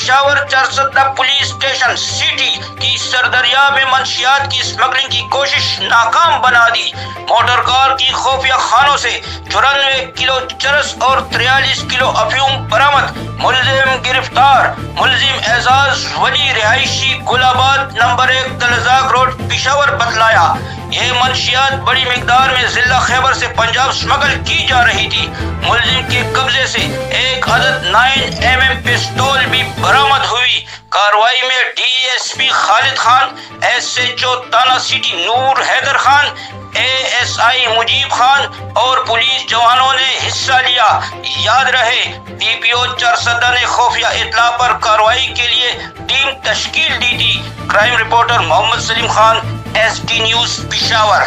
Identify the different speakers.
Speaker 1: Peshawar Charsadda police station city کی سردریا میں منشیات کی اسمگلنگ کی کوشش ناکام بنا دی۔ موٹر کار کی خفیہ خانوں سے 94 کلو چرس اور 43 کلو افیون برآمد، ملزم گرفتار۔ ملزم اعزاز ولی رہائشی گل آباد نمبر 1 دلزاگ روڈ پشاور بتلایا۔ یہ منشیات بڑی مقدار میں ضلع خیبر سے پنجاب اسمگل کی جا رہی تھی۔ ملزم کے قبضے سے ایک عدد 9mm پستول بھی برآمد ہوئی۔ کارروائی میں DSP خالد خان، SHO تانا سٹی نور حیدر خان، ASI مجیب خان اور پولیس جوانوں نے حصہ لیا۔ یاد رہے DPO چرسدہ نے خفیہ اطلاع پر کارروائی کے لیے ٹیم تشکیل دی تھی۔ کرائم رپورٹر محمد سلیم خان، ST نیوز پشاور۔